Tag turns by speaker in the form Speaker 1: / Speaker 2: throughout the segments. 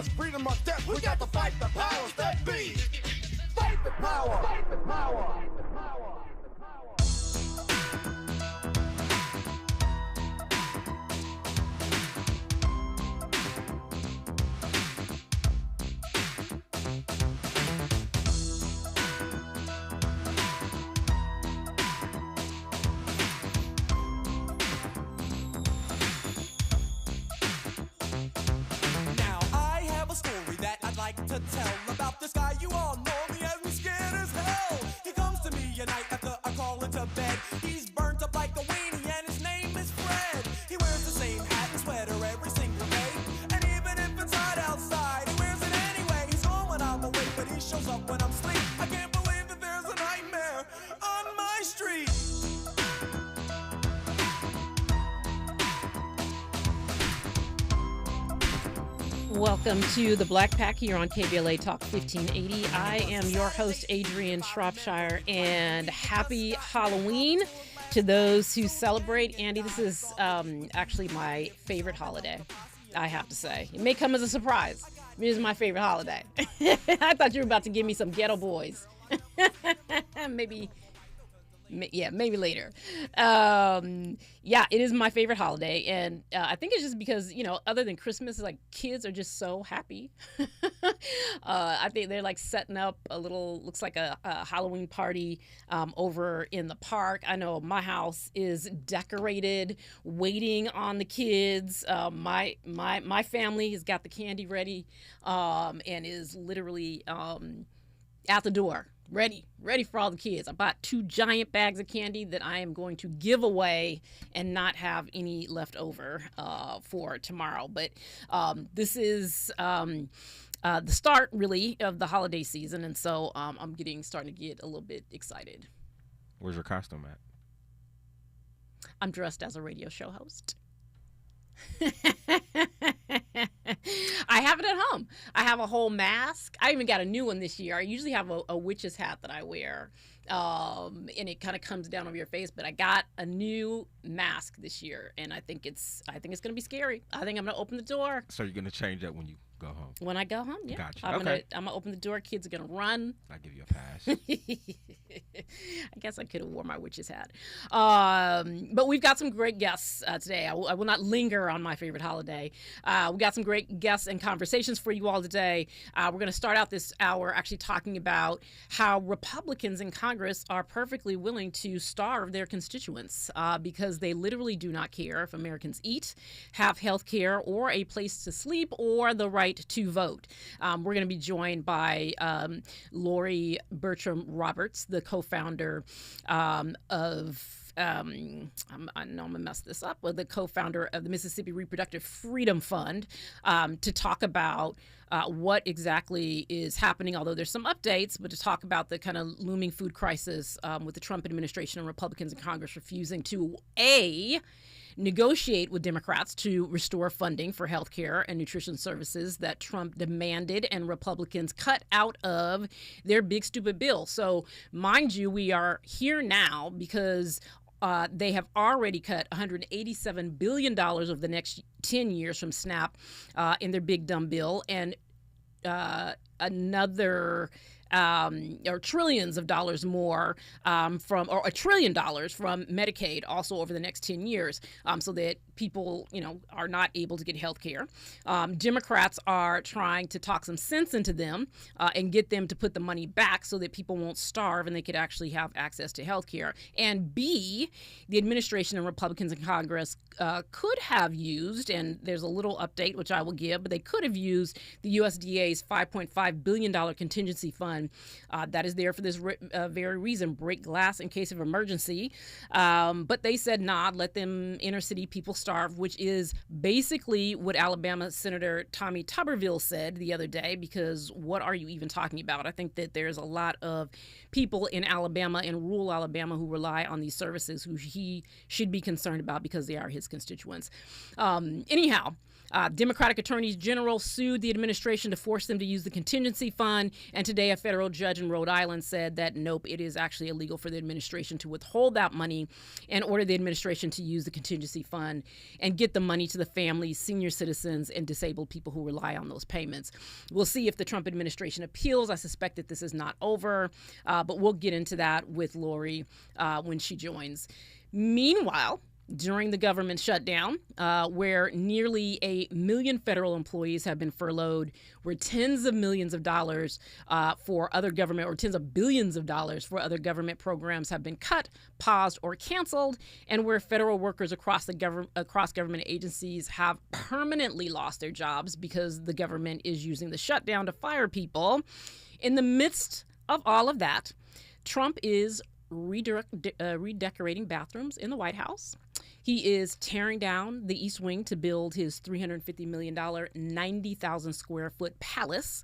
Speaker 1: It's freedom or death. We got to fight the powers that be. Fight the power. Fight the power. Fight the power.
Speaker 2: To tell about this guy, you all know me as me scared as hell. He comes to me at night after I call into bed. He's burnt up like a weenie and his name is Fred. He wears the same hat and sweater every single day, and even if it's hot outside, he wears it anyway. He's home when I'm awake, but he shows up when I'm asleep. I can't believe that there's a nightmare on my street.
Speaker 3: Welcome to the Black Pack here on KBLA Talk 1580. I am your host, Adrianne Shropshire, and happy Halloween to those who celebrate. Andy, this is actually my favorite holiday, I have to say. It may come as a surprise. It is my favorite holiday. I thought you were about to give me some Ghetto Boys. Maybe later. It is my favorite holiday, and I think it's just because, other than Christmas, like, kids are just so happy. I think they're like setting up looks like a Halloween party over in the park. I know my house is decorated, waiting on the kids. My family has got the candy ready, and is literally at the door. Ready for all the kids. I bought 2 giant bags of candy that I am going to give away and not have any left over for tomorrow. But this is the start, really, of the holiday season, and so I'm starting to get a little bit excited.
Speaker 4: Where's your costume at?
Speaker 3: I'm dressed as a radio show host. I have it at home. I have a whole mask. I even got a new one this year. I usually have a witch's hat that I wear, and it kind of comes down over your face. But I got a new mask this year, and I think it's going to be scary. I think I'm going to open the door.
Speaker 4: So you're going to change that when you go home?
Speaker 3: When I go home, yeah.
Speaker 4: Gotcha.
Speaker 3: I'm going to open the door. Kids are going to run.
Speaker 4: I'll give you a pass.
Speaker 3: I guess I could have worn my witch's hat. But we've got some great guests today. I will not linger on my favorite holiday. We got some great guests and conversations for you all today. We're going to start out this hour actually talking about how Republicans in Congress are perfectly willing to starve their constituents because they literally do not care if Americans eat, have health care, or a place to sleep, or the right to vote. We're going to be joined by Lori Bertram Roberts, the co-founder of I know I'm going to mess this up, but the co-founder of the Mississippi Reproductive Freedom Fund, to talk about what exactly is happening, although there's some updates, but to talk about the kind of looming food crisis with the Trump administration and Republicans in Congress refusing to, negotiate with Democrats to restore funding for health care and nutrition services that Trump demanded and Republicans cut out of their big stupid bill. So, mind you, we are here now because they have already cut $187 billion over the next 10 years from SNAP in their big dumb bill, and another or trillions of dollars more or $1 trillion from Medicaid also over the next 10 years, so that people, are not able to get health care. Democrats are trying to talk some sense into them and get them to put the money back so that people won't starve and they could actually have access to health care. And B, the administration and Republicans in Congress could have used, and there's a little update which I will give, but they could have used the USDA's $5.5 billion contingency fund that is there for this very reason, break glass in case of emergency. But they said, nah, let them inner city people starve, which is basically what Alabama Senator Tommy Tuberville said the other day, because what are you even talking about? I think that there's a lot of people in Alabama, in rural Alabama, who rely on these services who he should be concerned about because they are his constituents. Anyhow, Democratic attorneys general sued the administration to force them to use the contingency fund. And today, a federal judge in Rhode Island said that, nope, it is actually illegal for the administration to withhold that money and order the administration to use the contingency fund and get the money to the families, senior citizens, and disabled people who rely on those payments. We'll see if the Trump administration appeals. I suspect that this is not over, but we'll get into that with Lori when she joins. Meanwhile, during the government shutdown, where nearly 1 million federal employees have been furloughed, where tens of millions of dollars for other government, or tens of billions of dollars for other government programs have been cut, paused, or canceled, and where federal workers across government agencies have permanently lost their jobs because the government is using the shutdown to fire people. In the midst of all of that, Trump is redecorating bathrooms in the White House. He is tearing down the East Wing to build his $350 million, 90,000 square foot palace.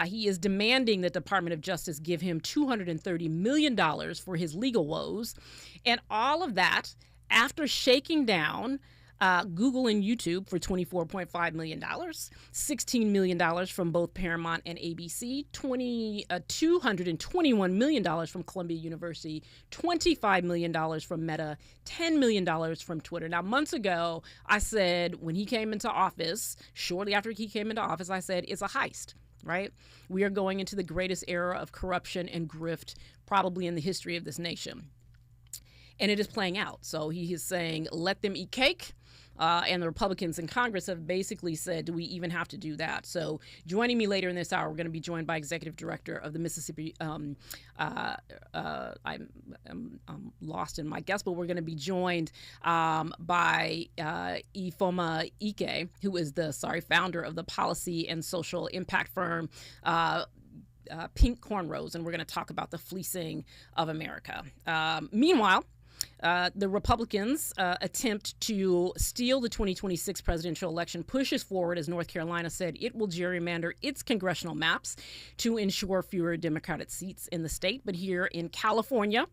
Speaker 3: He is demanding the Department of Justice give him $230 million for his legal woes. And all of that after shaking down Google and YouTube for $24.5 million, $16 million from both Paramount and ABC, $221 million from Columbia University, $25 million from Meta, $10 million from Twitter. Now, months ago, I said when he came into office, shortly after he came into office, I said it's a heist, right? We are going into the greatest era of corruption and grift probably in the history of this nation. And it is playing out. So he is saying, let them eat cake. And the Republicans in Congress have basically said, do we even have to do that? So joining me later in this hour, we're going to be joined by Executive Director of the Mississippi, I'm lost in my guess, but we're going to be joined by Ifeoma Ike, who is the founder of the policy and social impact firm Pink Cornrows, and we're going to talk about the fleecing of America. Meanwhile, the Republicans' attempt to steal the 2026 presidential election pushes forward as North Carolina said it will gerrymander its congressional maps to ensure fewer Democratic seats in the state. But here in California,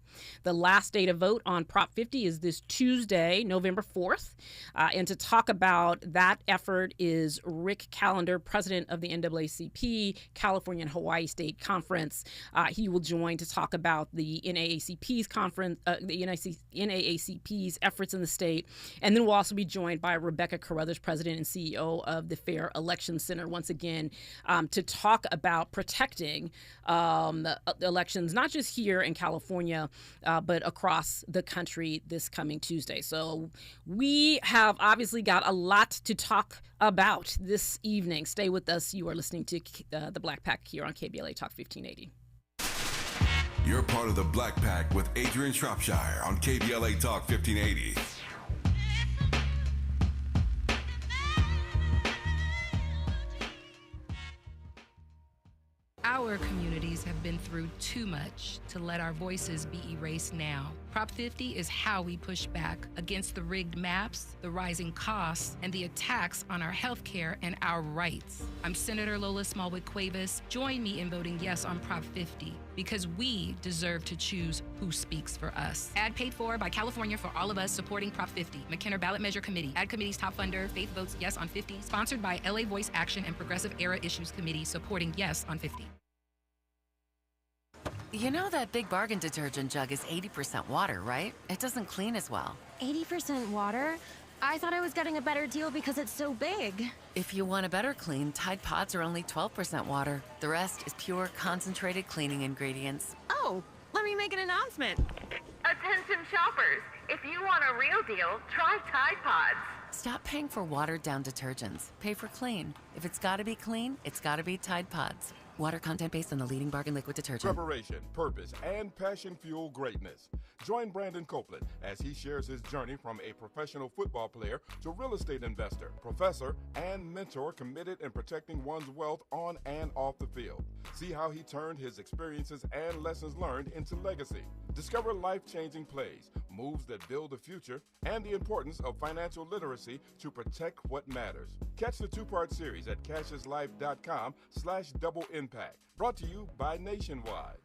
Speaker 3: the last day to vote on Prop 50 is this Tuesday, November 4th. And to talk about that effort is Rick Callender, president of the NAACP, California and Hawaii State Conference. He will join to talk about the NAACP's conference, NAACP's efforts in the state. And then we'll also be joined by Rebecca Carruthers, president and CEO of the Fair Election Center, once again, to talk about protecting elections, not just here in California, but across the country this coming Tuesday. So we have obviously got a lot to talk about this evening. Stay with us. You are listening to the Black Pack here on KBLA Talk 1580.
Speaker 5: You're part of the Black Pack with Adrianne Shropshire on KBLA Talk 1580.
Speaker 6: Our communities have been through too much to let our voices be erased now. Prop 50 is how we push back against the rigged maps, the rising costs, and the attacks on our health care and our rights. I'm Senator Lola Smallwood-Cuevas. Join me in voting yes on Prop 50 because we deserve to choose who speaks for us. Ad paid for by California for all of us supporting Prop 50. McKenna Ballot Measure Committee. Ad committee's top funder. Faith votes yes on 50. Sponsored by LA Voice Action and Progressive Era Issues Committee supporting yes on 50.
Speaker 7: You know that Big Bargain detergent jug is 80% water, right? It doesn't clean as well.
Speaker 8: 80% water? I thought I was getting a better deal because it's so big.
Speaker 7: If you want a better clean, Tide Pods are only 12% water. The rest is pure, concentrated cleaning ingredients.
Speaker 8: Oh, let me make an announcement.
Speaker 9: Attention shoppers, if you want a real deal, try Tide Pods.
Speaker 7: Stop paying for watered-down detergents. Pay for clean. If it's gotta be clean, it's gotta be Tide Pods. Water content based on the leading bargain liquid detergent.
Speaker 10: Preparation, purpose, and passion fuel greatness. Join Brandon Copeland as he shares his journey from a professional football player to real estate investor, professor, and mentor committed in protecting one's wealth on and off the field. See how he turned his experiences and lessons learned into legacy. Discover life-changing plays, moves that build the future, and the importance of financial literacy to protect what matters. Catch the two-part series at CassiusLife.com/double impact. Brought to you by Nationwide.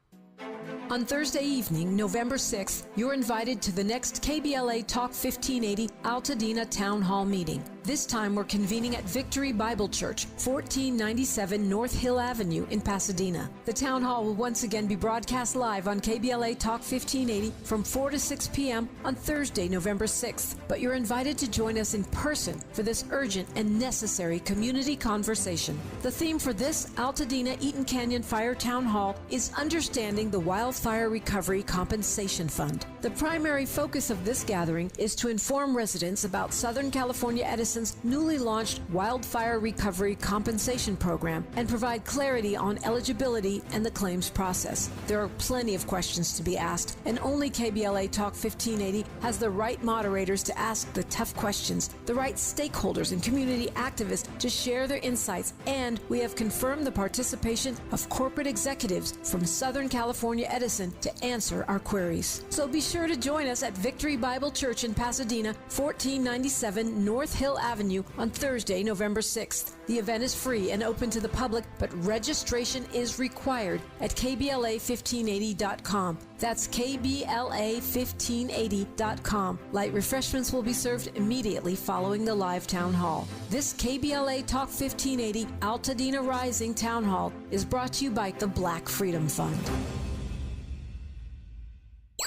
Speaker 11: On Thursday evening, November 6th, you're invited to the next KBLA Talk 1580 Altadena Town Hall meeting. This time we're convening at Victory Bible Church, 1497 North Hill Avenue in Pasadena. The town hall will once again be broadcast live on KBLA Talk 1580 from 4 to 6 p.m. on Thursday, November 6th. But you're invited to join us in person for this urgent and necessary community conversation. The theme for this Altadena Eaton Canyon Fire Town Hall is Understanding the Wildfire Recovery Compensation Fund. The primary focus of this gathering is to inform residents about Southern California Edison's newly launched Wildfire Recovery Compensation Program and provide clarity on eligibility and the claims process. There are plenty of questions to be asked, and only KBLA Talk 1580 has the right moderators to ask the tough questions, the right stakeholders and community activists to share their insights, and we have confirmed the participation of corporate executives from Southern California Edison to answer our queries. So be sure to join us at Victory Bible Church in Pasadena, 1497 North Hill Avenue on Thursday, November 6th. The event is free and open to the public, but registration is required at KBLA1580.com. That's KBLA1580.com. Light refreshments will be served immediately following the live town hall. This KBLA Talk 1580 Altadena Rising Town Hall is brought to you by the Black Freedom Fund.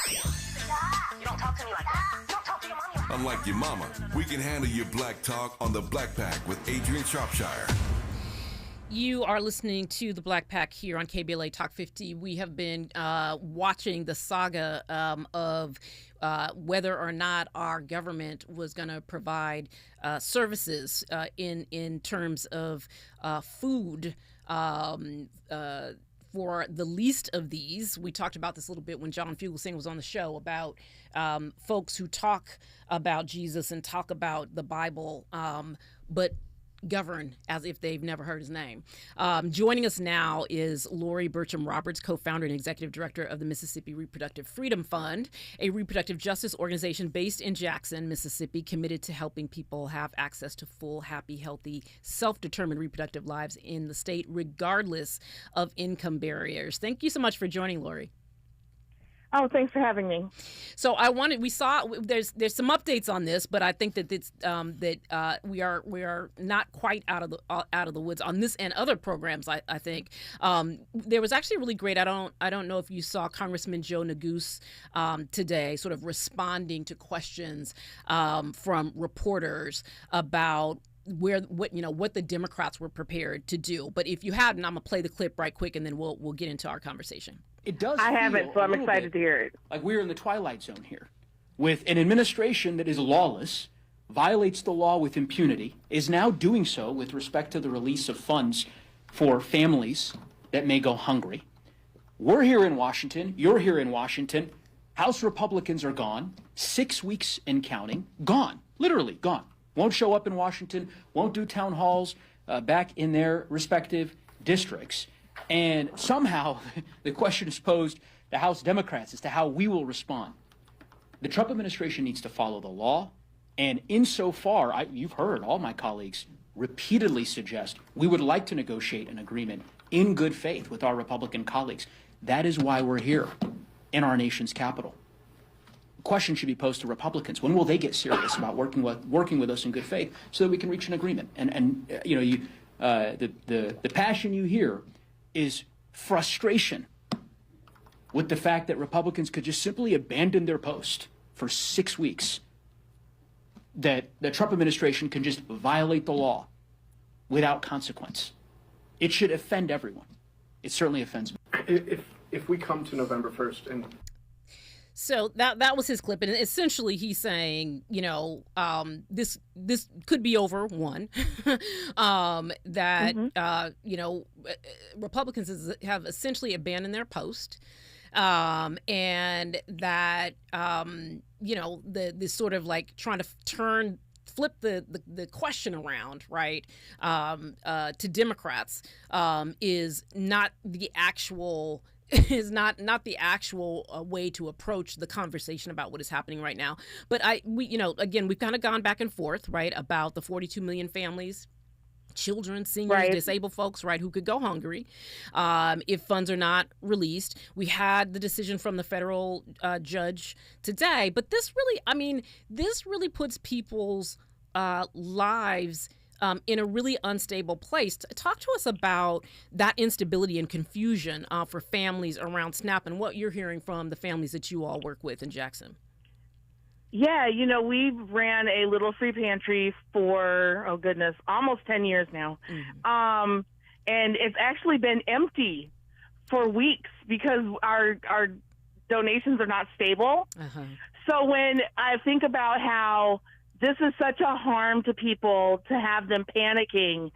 Speaker 1: You don't talk to me like that. Don't talk to your mommy like that.
Speaker 5: Unlike your mama, we can handle your black talk on the Black Pack with Adrianne Shropshire.
Speaker 3: You are listening to the Black Pack here on KBLA Talk 50. We have been watching the saga of whether or not our government was going to provide services in terms of food for the least of these. We talked about this a little bit when John Fugelsang was on the show about folks who talk about Jesus and talk about the Bible, but govern as if they've never heard his name. Joining us now is Lori Bertram Roberts, co-founder and executive director of the Mississippi Reproductive Freedom Fund, a reproductive justice organization based in Jackson, Mississippi, committed to helping people have access to full, happy, healthy, self-determined reproductive lives in the state, regardless of income barriers. Thank you so much for joining, Lori.
Speaker 12: Oh, thanks for having me.
Speaker 3: So we saw there's some updates on this, but I think that it's we are not quite out of the woods on this and other programs. I think there was actually really great. I don't know if you saw Congressman Joe Neguse today, sort of responding to questions from reporters about what the Democrats were prepared to do. But if you hadn't, I'm gonna play the clip right quick, and then we'll get into our conversation.
Speaker 12: It does. I haven't, so I'm excited to hear it.
Speaker 13: Like we're in the twilight zone here, with an administration that is lawless, violates the law with impunity, is now doing so with respect to the release of funds for families that may go hungry. We're here in Washington. You're here in Washington. House Republicans are gone. 6 weeks and counting. Gone. Literally gone. Won't show up in Washington. Won't do town halls back in their respective districts. And somehow the question is posed to House Democrats as to how we will respond. The Trump administration needs to follow the law. And insofar, you've heard all my colleagues repeatedly suggest we would like to negotiate an agreement in good faith with our Republican colleagues. That is why we're here in our nation's capital. The question should be posed to Republicans. When will they get serious about working with us in good faith so that we can reach an agreement? And the passion you hear is frustration with the fact that Republicans could just simply abandon their post for 6 weeks, that the Trump administration can just violate the law without consequence. It should offend everyone. It certainly offends me.
Speaker 14: If we come to November 1st and
Speaker 3: So that was his clip, and essentially he's saying, this could be over. One, that Republicans have essentially abandoned their post, and that the sort of like trying to flip the question around, right, to Democrats is not the actual. Is not the actual way to approach the conversation about what is happening right now. But again, we've kind of gone back and forth, right, about the 42 million families, children, seniors,
Speaker 12: right,
Speaker 3: disabled folks, right, who could go hungry if funds are not released. We had the decision from the federal judge today, but this really puts people's lives in a really unstable place. Talk to us about that instability and confusion for families around SNAP and what you're hearing from the families that you all work with in Jackson.
Speaker 12: Yeah, we've ran a little free pantry for, almost 10 years now. Mm-hmm. And it's actually been empty for weeks because our donations are not stable. Uh-huh. So when I think about how this is such a harm to people to have them panicking,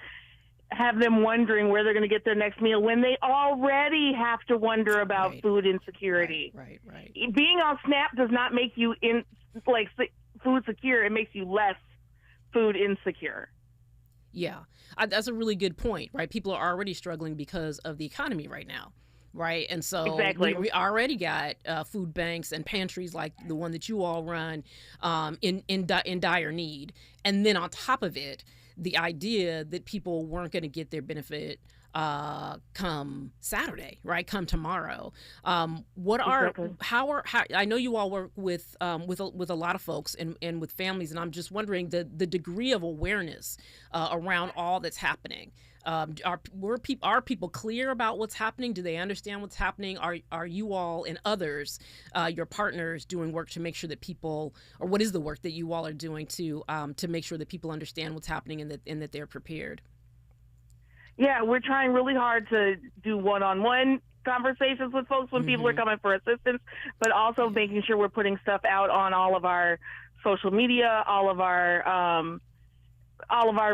Speaker 12: have them wondering where they're going to get their next meal when they already have to wonder about food insecurity.
Speaker 3: Right.
Speaker 12: Being on SNAP does not make you food secure. It makes you less food insecure.
Speaker 3: Yeah, that's a really good point, right? People are already struggling because of the economy right now. Right. And so we already got food banks and pantries like the one that you all run in dire need. And then on top of it, the idea that people weren't going to get their benefit come Saturday, right? Come tomorrow. I know you all work with a lot of folks and with families, and I'm just wondering the degree of awareness around all that's happening. Are people clear about what's happening? Do they understand what's happening? Are you all and others, your partners, doing work to make sure that people, or what is the work that you all are doing to make sure that people understand what's happening and that they're prepared?
Speaker 12: Yeah, we're trying really hard to do one-on-one conversations with folks when people are coming for assistance, but also making sure we're putting stuff out on all of our social media, all of our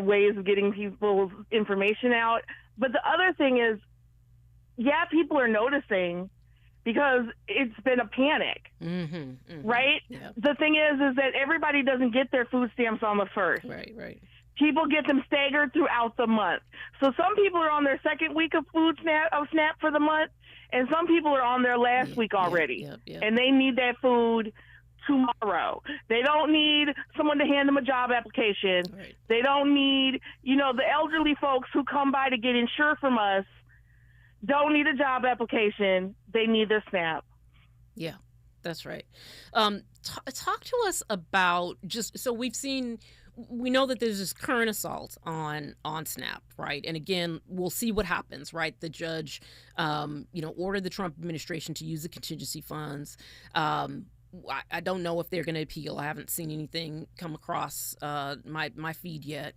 Speaker 12: ways of getting people's information out. But the other thing is, people are noticing because it's been a panic, right? Yeah. The thing is that everybody doesn't get their food stamps on the 1st.
Speaker 3: Right.
Speaker 12: People get them staggered throughout the month. So some people are on their second week of SNAP for the month, and some people are on their last week already, and they need that food tomorrow. They don't need someone to hand them a job application. Right. They don't need, the elderly folks who come by to get insured from us don't need a job application. They need their SNAP.
Speaker 3: Yeah, that's right. Talk to us about so we know that there's this current assault on SNAP, right? And again, we'll see what happens, right? The judge, ordered the Trump administration to use the contingency funds. I don't know if they're going to appeal. I haven't seen anything come across my feed yet.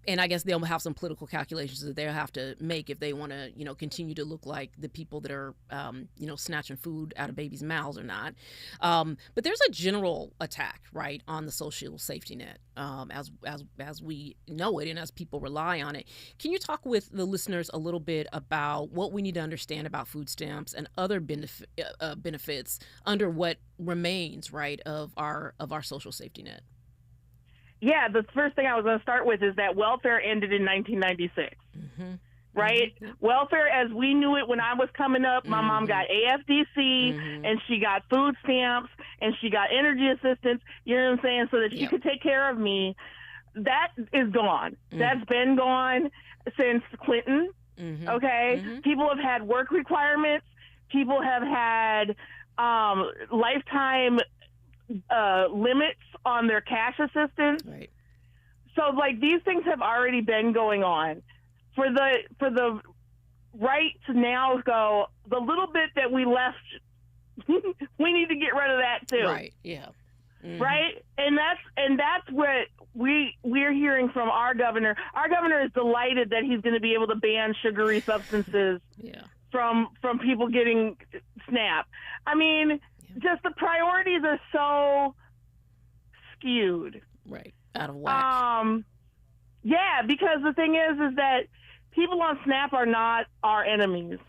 Speaker 3: And I guess they'll have some political calculations that they'll have to make if they want to, continue to look like the people that are, snatching food out of babies' mouths or not. But there's a general attack, right, on the social safety net as we know it and as people rely on it. Can you talk with the listeners a little bit about what we need to understand about food stamps and other benefits under what remains, right, of our social safety net?
Speaker 12: Yeah, the first thing I was going to start with is that welfare ended in 1996, right? Welfare as we knew it when I was coming up, my mom got AFDC, and she got food stamps, and she got energy assistance, you know what I'm saying, so that she could take care of me. That is gone. That's been gone since Clinton, okay? People have had work requirements. People have had lifetime limits on their cash assistance. Right. So these things have already been going on. For the right to now go, the little bit that we left, we need to get rid of that too.
Speaker 3: Right. Yeah.
Speaker 12: Right? And that's what we're hearing from our governor. Our governor is delighted that he's going to be able to ban sugary substances from people getting SNAP. I mean, just the priorities are so skewed.
Speaker 3: Right. Out of whack.
Speaker 12: Yeah, because the thing is that people on SNAP are not our enemies.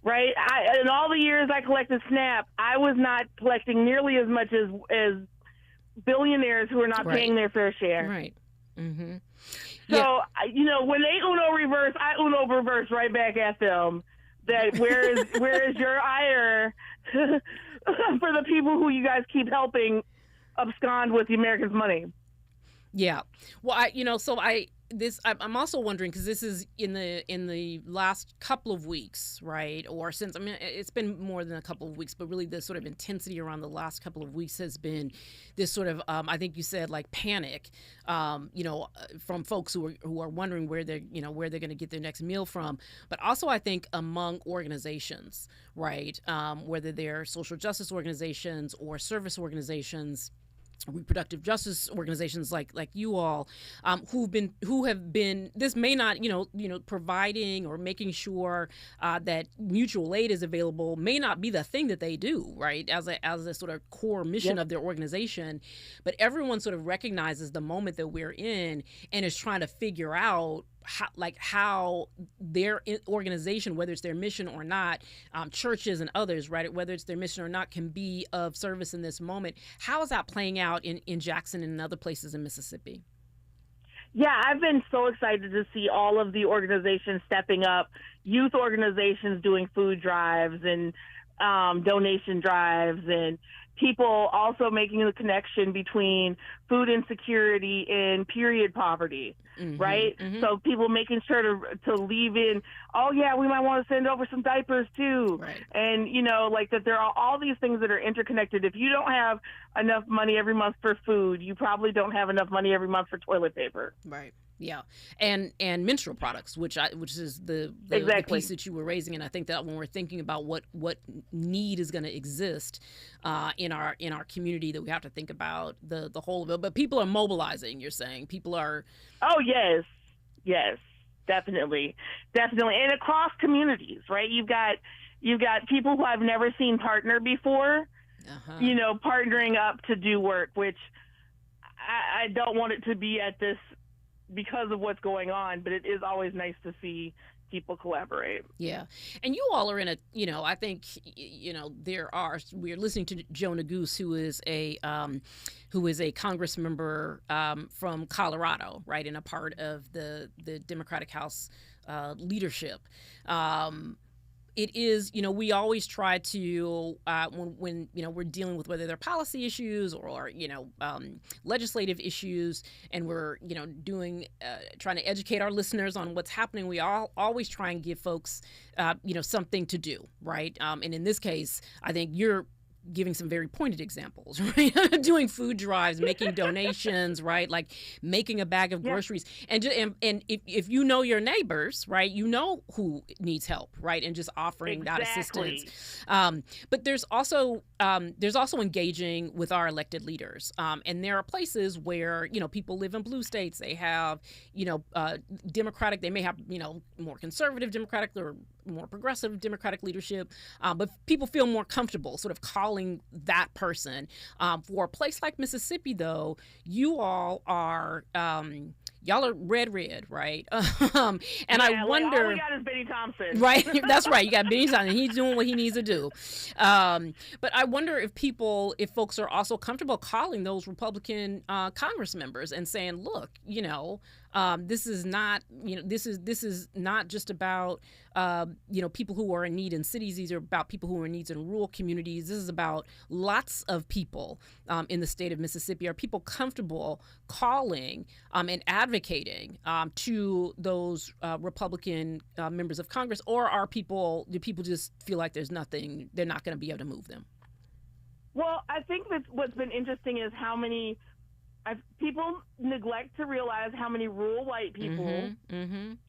Speaker 12: Right? In all the years I collected SNAP, I was not collecting nearly as much as billionaires who are not paying their fair share.
Speaker 3: Right.
Speaker 12: So, when they Uno reverse, I Uno reverse right back at them. That where is your ire for the people who you guys keep helping abscond with the Americans' money?
Speaker 3: Yeah. Well, I'm also wondering, because this is in the last couple of weeks, right? Or since, it's been more than a couple of weeks, but really the sort of intensity around the last couple of weeks has been this sort of, I think you said, like, panic, from folks who are wondering where they're going to get their next meal from. But also, I think among organizations, right? Whether they're social justice organizations or service organizations, reproductive justice organizations like you all, who have been, this may not, providing or making sure that mutual aid is available may not be the thing that they do, right, as a sort of core mission of their organization, but everyone sort of recognizes the moment that we're in and is trying to figure out how their organization, whether it's their mission or not, churches and others, right, whether it's their mission or not, can be of service in this moment. How is that playing out in Jackson and in other places in Mississippi?
Speaker 12: Yeah, I've been so excited to see all of the organizations stepping up, youth organizations doing food drives and donation drives, and people also making the connection between food insecurity and period poverty, right? Mm-hmm. So people making sure to leave in, oh yeah, we might want to send over some diapers too. Right. And, that there are all these things that are interconnected. If you don't have enough money every month for food, you probably don't have enough money every month for toilet paper.
Speaker 3: Right. Yeah, and menstrual products, which is the piece that you were raising, and I think that when we're thinking about what need is going to exist in our community, that we have to think about the whole of it. But people are mobilizing. You're saying people are.
Speaker 12: Oh yes, definitely, and across communities, right? You've got people who I've never seen partner before, partnering up to do work, which I don't want it to be at this, because of what's going on, but it is always nice to see people collaborate.
Speaker 3: Yeah. And you all are in I think, we're listening to Jonah Goose, who is a Congress member from Colorado, right, and a part of the Democratic House leadership. It is, we always try to, when we're dealing with whether they're policy issues or legislative issues, and we're, trying to educate our listeners on what's happening, we always try and give folks, something to do, right? And in this case, I think you're giving some very pointed examples, right? Doing food drives, making donations, right? Like making a bag of groceries. And if you know your neighbors, right, you know who needs help, right? And just offering that assistance. But there's also engaging with our elected leaders. And there are places where, people live in blue states. They have, Democratic, they may have, more conservative Democratic or more progressive Democratic leadership, but people feel more comfortable sort of calling that person. For a place like Mississippi, though, you all are y'all are red, right? And I wonder.
Speaker 12: All we got is Benny Thompson.
Speaker 3: Right, that's right. You got Benny Thompson. He's doing what he needs to do. But I wonder if folks are also comfortable calling those Republican Congress members and saying, look, this is not, this is not just about, people who are in need in cities. These are about people who are in needs in rural communities. This is about lots of people in the state of Mississippi. Are people comfortable calling and advocating to those Republican members of Congress, or do people just feel like there's nothing, they're not going to be able to move them?
Speaker 12: Well, I think that what's been interesting is how many people neglect to realize how many rural white people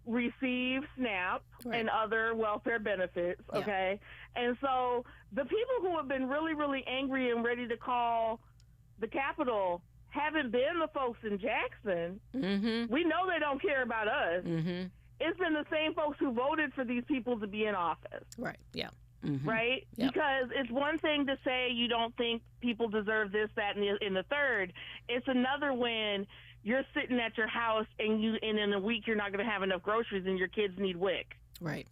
Speaker 12: receive SNAP and other welfare benefits, okay? And so the people who have been really, really angry and ready to call the Capitol haven't been the folks in Jackson. We know they don't care about us. It's been the same folks who voted for these people to be in office.
Speaker 3: Right, yeah.
Speaker 12: Right? Yep. Because it's one thing to say you don't think people deserve this, that, and the third. It's another when you're sitting at your house and in a week you're not going to have enough groceries and your kids need WIC.
Speaker 3: Right.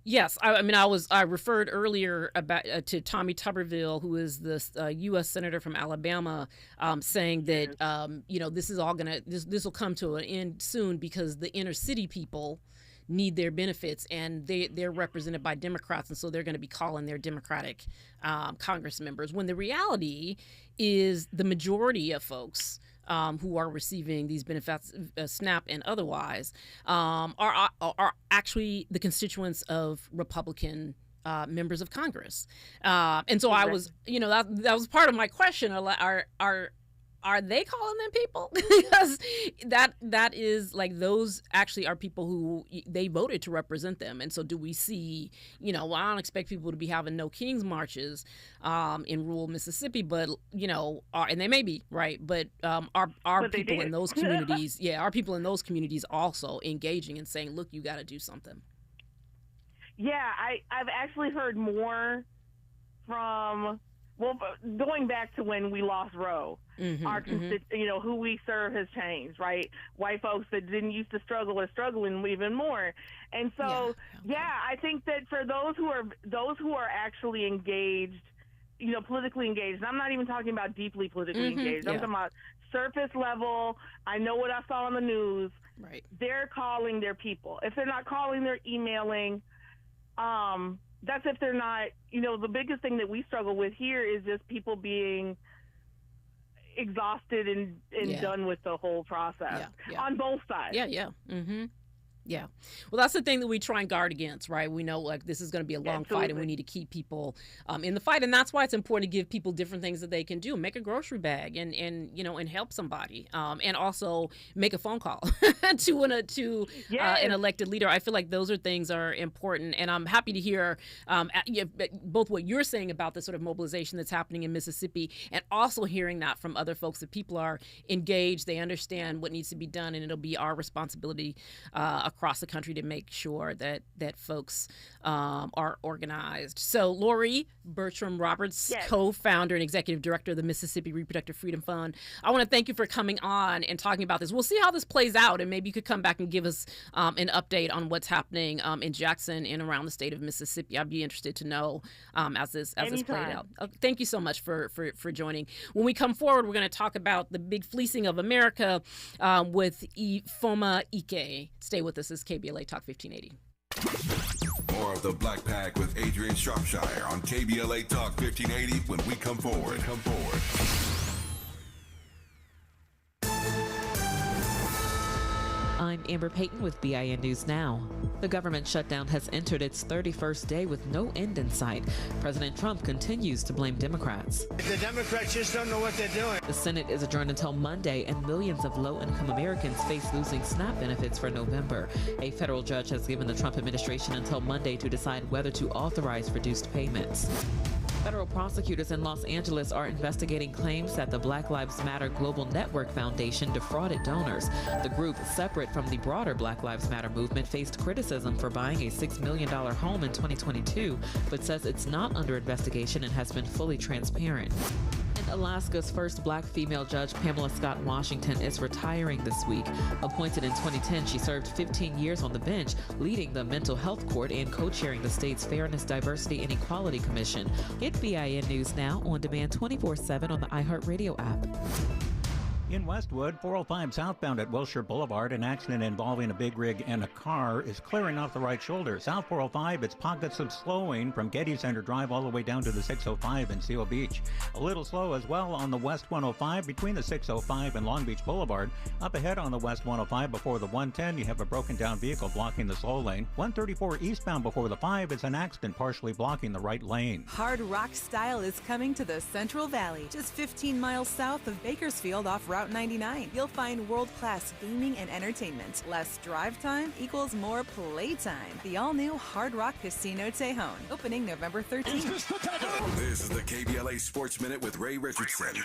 Speaker 3: Yes, I referred earlier about to Tommy Tuberville, who is the U.S. Senator from Alabama, saying that this is all this will come to an end soon because the inner city people need their benefits, and they're represented by Democrats, and so they're going to be calling their Democratic Congress members, when the reality is the majority of folks who are receiving these benefits, SNAP and otherwise, are actually the constituents of Republican members of Congress. And so I was, that was part of my question. Are they calling them people? Because that is like, those actually are people who they voted to represent them. And so do we see, I don't expect people to be having No Kings marches in rural Mississippi, but, and they may be, right? But are people in those communities, are people in those communities also engaging and saying, look, you got to do something?
Speaker 12: Yeah, I've actually heard more from, going back to when we lost Roe, our who we serve has changed, right? White folks that didn't used to struggle are struggling even more. And so, I think that for those who are actually engaged, politically engaged, and I'm not even talking about deeply politically engaged. I'm talking about surface level. I know what I saw on the news.
Speaker 3: Right.
Speaker 12: They're calling their people. If they're not calling, they're emailing. That's if they're not, the biggest thing that we struggle with here is just people being exhausted and done with the whole process on both sides. Yeah.
Speaker 3: Well, that's the thing that we try and guard against, right? We know like this is going to be a long fight, and we need to keep people in the fight, and that's why it's important to give people different things that they can do. Make a grocery bag, and help somebody, and also make a phone call to an elected leader. I feel like those are things are important, and I'm happy to hear both what you're saying about the sort of mobilization that's happening in Mississippi, and also hearing that from other folks, that people are engaged, they understand what needs to be done, and it'll be our responsibility across the country to make sure that folks are organized. So Lori Bertram Roberts, co-founder and executive director of the Mississippi Reproductive Freedom Fund, I want to thank you for coming on and talking about this. We'll see how this plays out, and maybe you could come back and give us an update on what's happening in Jackson and around the state of Mississippi. I'd be interested to know as this played out. Thank you so much for joining. When we come forward, we're going to talk about the big fleecing of America with Ifeoma Ike. Stay with us. This is KBLA Talk 1580.
Speaker 5: More of the Black Pack with Adrianne Shropshire on KBLA Talk 1580 when we come forward.
Speaker 15: I'm Amber Payton with BIN News Now. The government shutdown has entered its 31st day with no end in sight. President Trump continues to blame Democrats.
Speaker 16: The Democrats just don't know what they're doing.
Speaker 15: The Senate is adjourned until Monday, and millions of low-income Americans face losing SNAP benefits for November. A federal judge has given the Trump administration until Monday to decide whether to authorize reduced payments. Federal prosecutors in Los Angeles are investigating claims that the Black Lives Matter Global Network Foundation defrauded donors. The group, separate from the broader Black Lives Matter movement, faced criticism for buying a $6 million home in 2022, but says it's not under investigation and has been fully transparent. And Alaska's first black female judge, Pamela Scott Washington, is retiring this week. Appointed in 2010, she served 15 years on the bench, leading the Mental Health Court and co-chairing the state's Fairness, Diversity, and Equality Commission. Get BIN News Now on demand 24/7 on the iHeartRadio app.
Speaker 17: In Westwood, 405 southbound at Wilshire Boulevard, an accident involving a big rig and a car is clearing off the right shoulder. South 405, it's pockets of slowing from Getty Center Drive all the way down to the 605 in Seal Beach. A little slow as well on the West 105 between the 605 and Long Beach Boulevard. Up ahead on the West 105 before the 110, you have a broken down vehicle blocking the slow lane. 134 eastbound before the 5 is an accident partially blocking the right lane.
Speaker 18: Hard rock style is coming to the Central Valley, just 15 miles south of Bakersfield off Route 99. You'll find world-class gaming and entertainment. Less drive time equals more playtime. The all-new Hard Rock Casino Tejon, opening November 13th.
Speaker 5: This is the KBLA Sports Minute with Ray Richardson.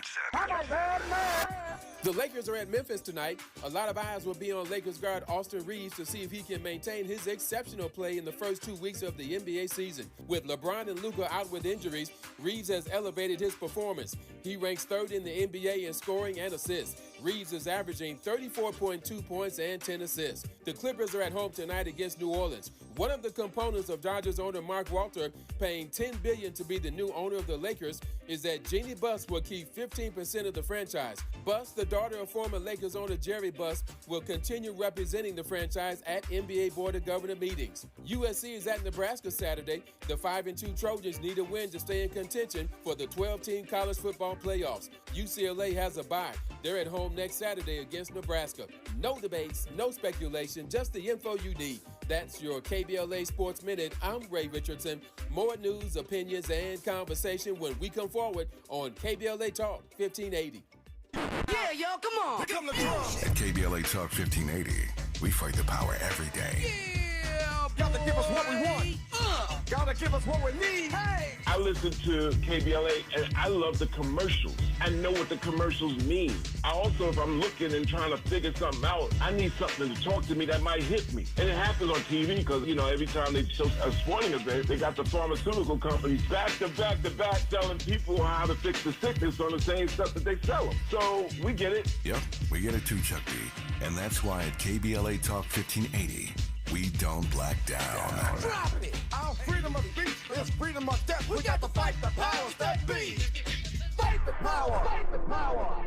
Speaker 19: The Lakers are at Memphis tonight. A lot of eyes will be on Lakers guard Austin Reeves to see if he can maintain his exceptional play in the first 2 weeks of the NBA season. With LeBron and Luka out with injuries, Reeves has elevated his performance. He ranks third in the NBA in scoring and assists. Reeves is averaging 34.2 points and 10 assists. The Clippers are at home tonight against New Orleans. One of the components of Dodgers owner Mark Walter paying $10 billion to be the new owner of the Lakers is that Jeannie Buss will keep 15% of the franchise. Buss, the daughter of former Lakers owner Jerry Buss, will continue representing the franchise at NBA Board of Governors meetings. USC is at Nebraska Saturday. The 5-2 Trojans need a win to stay in contention for the 12-team college football playoffs. UCLA has a bye. They're at home next Saturday against Nebraska. No debates, no speculation, just the info you need. That's your KBLA Sports Minute. I'm Ray Richardson. More news, opinions, and conversation when we come forward on KBLA Talk 1580.
Speaker 1: Yeah, yo, come on. Here come the drums.
Speaker 5: At KBLA Talk 1580, we fight the power every day.
Speaker 1: Yeah, gotta give us what we want. Gotta give us what we need. Hey.
Speaker 20: I listen to KBLA and I love the commercials. I know what the commercials mean. I also, if I'm looking and trying to figure something out, I need something to talk to me that might hit me. And it happens on TV because, you know, every time they show a sporting event, they got the pharmaceutical companies back to back to back telling people how to fix the sickness on the same stuff that they sell them. So we get it.
Speaker 5: Yep, we get it too, Chuck D. And that's why at KBLA Talk 1580, we don't black down.
Speaker 1: Drop it. Our freedom of speech is freedom of death. We got to fight the powers that be. Fight the power. Fight the power.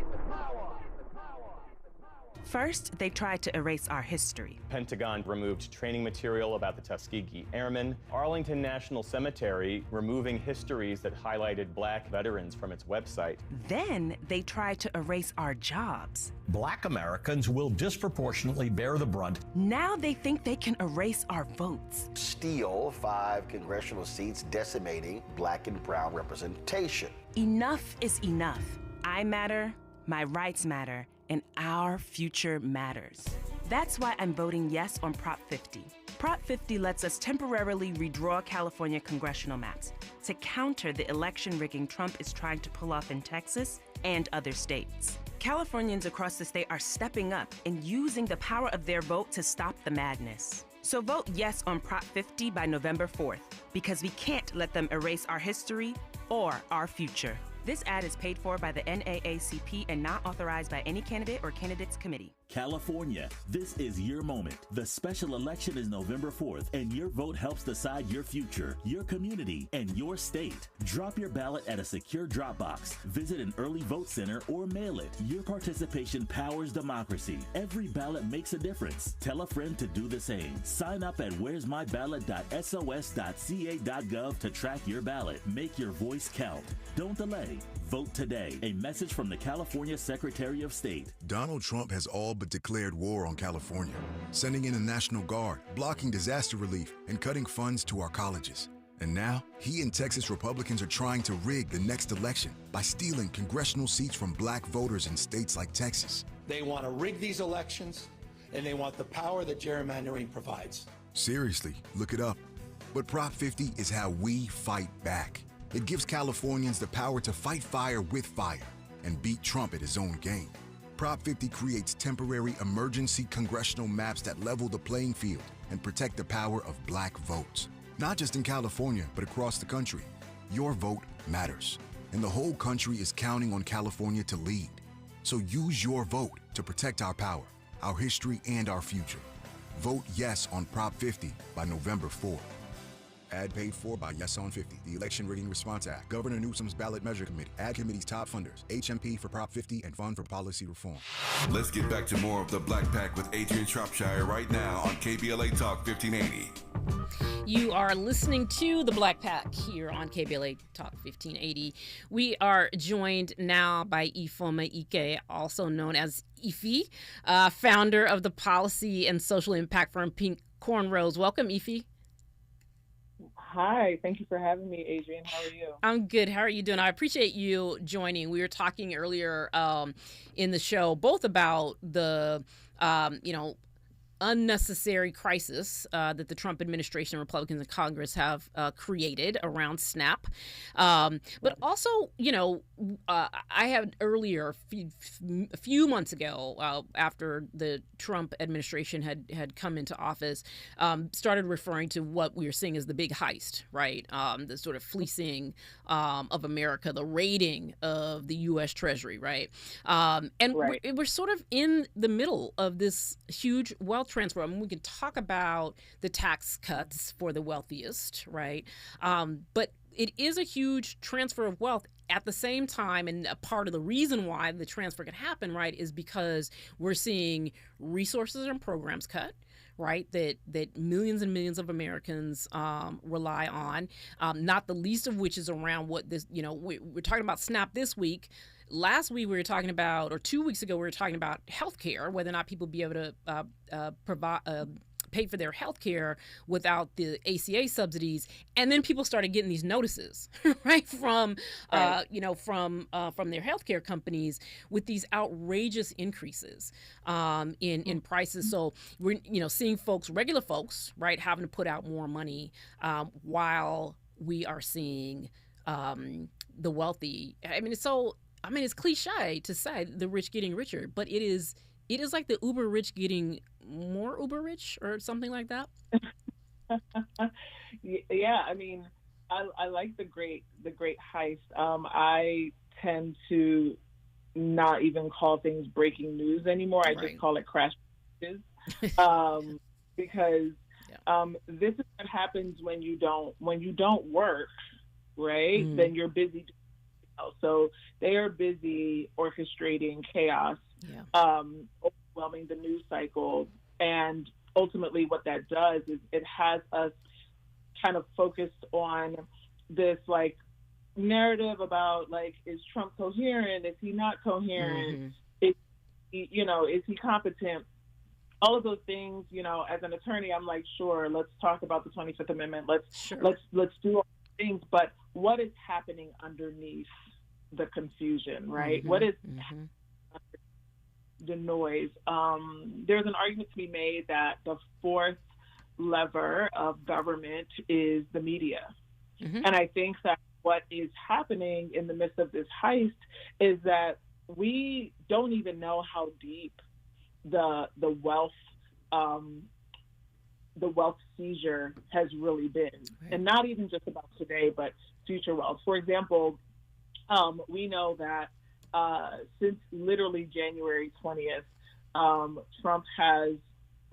Speaker 21: First, they tried to erase our history.
Speaker 22: Pentagon removed training material about the Tuskegee Airmen. Arlington National Cemetery removing histories that highlighted black veterans from its website.
Speaker 21: Then they tried to erase our jobs.
Speaker 23: Black Americans will disproportionately bear the brunt.
Speaker 21: Now they think they can erase our votes.
Speaker 24: Steal 5 congressional seats, decimating black and brown representation.
Speaker 21: Enough is enough. I matter, my rights matter, and our future matters. That's why I'm voting yes on Prop 50. Prop 50 lets us temporarily redraw California congressional maps to counter the election rigging Trump is trying to pull off in Texas and other states. Californians across the state are stepping up and using the power of their vote to stop the madness. So vote yes on Prop 50 by November 4th, because we can't let them erase our history or our future. This ad is paid for by the NAACP and not authorized by any candidate or candidates committee.
Speaker 25: California, this is your moment. The special election is November 4th, and your vote helps decide your future, your community, and your state. Drop your ballot at a secure drop box. Visit an early vote center or mail it. Your participation powers democracy. Every ballot makes a difference. Tell a friend to do the same. Sign up at where'smyballot.sos.ca.gov to track your ballot. Make your voice count. Don't delay. Vote today. A message from the California Secretary of State.
Speaker 26: Donald Trump has all but declared war on California, sending in the National Guard, blocking disaster relief, and cutting funds to our colleges. And now, he and Texas Republicans are trying to rig the next election by stealing congressional seats from black voters in states like Texas.
Speaker 27: They want to rig these elections, and they want the power that gerrymandering provides.
Speaker 26: Seriously, look it up. But Prop 50 is how we fight back. It gives Californians the power to fight fire with fire and beat Trump at his own game. Prop 50 creates temporary emergency congressional maps that level the playing field and protect the power of black votes. Not just in California, but across the country. Your vote matters, and the whole country is counting on California to lead. So use your vote to protect our power, our history, and our future. Vote yes on Prop 50 by November 4th. Ad paid for by Yes on 50, the Election Rigging Response Act, Governor Newsom's Ballot Measure Committee, Ad Committee's top funders, HMP for Prop 50, and Fund for Policy Reform.
Speaker 5: Let's get back to more of the Black Pack with Adrianne Shropshire right now on KBLA Talk 1580.
Speaker 3: You are listening to the Black Pack here on KBLA Talk 1580. We are joined now by Ifeoma Ike, also known as Ife, founder of the policy and social impact firm Pink Cornrows. Welcome, Ife.
Speaker 28: Hi, thank you for having me, Adrianne. How are you?
Speaker 3: I'm good. How are you doing? I appreciate you joining. We were talking earlier in the show both about the, unnecessary crisis that the Trump administration and Republicans in Congress have created around SNAP. But also, I had earlier, a few months ago, after the Trump administration had come into office, started referring to what we are seeing as the big heist, right? The sort of fleecing of America, the raiding of the U.S. Treasury, right? We're sort of in the middle of this huge wealth transfer. I mean, we can talk about the tax cuts for the wealthiest, right? But it is a huge transfer of wealth, at the same time, and a part of the reason why the transfer could happen, right, is because we're seeing resources and programs cut, right, that millions and millions of Americans rely on, not the least of which is around what this, we're talking about SNAP this week. Last week we were talking about, or 2 weeks ago we were talking about health care, whether or not people be able to pay for their health care without the ACA subsidies, and then people started getting these notices, right, from their health care companies with these outrageous increases in prices. So we're seeing regular folks, right, having to put out more money while we are seeing the wealthy. It's cliche to say the rich getting richer, but it is like the uber rich getting more uber rich or something like that.
Speaker 28: Yeah, I like the great heist. I tend to not even call things breaking news anymore. I just call it crash news, because this is what happens when you don't work, right? Mm. Then you're busy. So they are busy orchestrating chaos, overwhelming the news cycle. And ultimately what that does is it has us kind of focused on this narrative about is Trump coherent? Is he not coherent? Mm-hmm. Is he competent? All of those things, as an attorney, I'm sure, let's talk about the 25th Amendment. Let's do all these things. But what is happening underneath the confusion, right? Mm-hmm. What is the noise? There's an argument to be made that the fourth lever of government is the media. Mm-hmm. And I think that what is happening in the midst of this heist is that we don't even know how deep the wealth seizure has really been. Right. And not even just about today, but future wealth. For example, we know that since literally January 20th, Trump has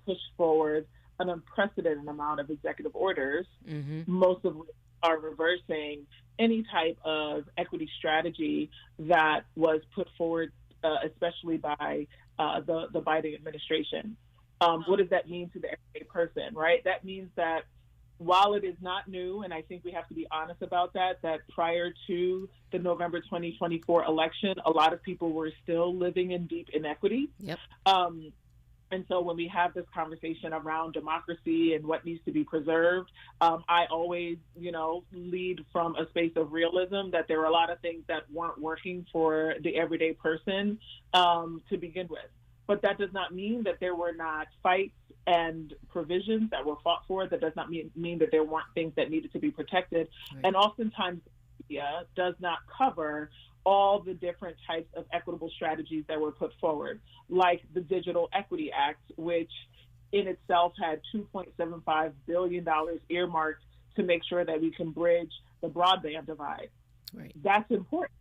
Speaker 28: pushed forward an unprecedented amount of executive orders, most of which are reversing any type of equity strategy that was put forward, especially by the Biden administration. What does that mean to the everyday person, right? That means that while it is not new, and I think we have to be honest about that prior to the November 2024 election, a lot of people were still living in deep inequity. Yep. And so when we have this conversation around democracy and what needs to be preserved, I always, lead from a space of realism that there are a lot of things that weren't working for the everyday person to begin with. But that does not mean that there were not fights and provisions that were fought for. That does not mean that there weren't things that needed to be protected. Right. And oftentimes, the media does not cover all the different types of equitable strategies that were put forward, like the Digital Equity Act, which in itself had $2.75 billion earmarked to make sure that we can bridge the broadband divide. Right. That's important.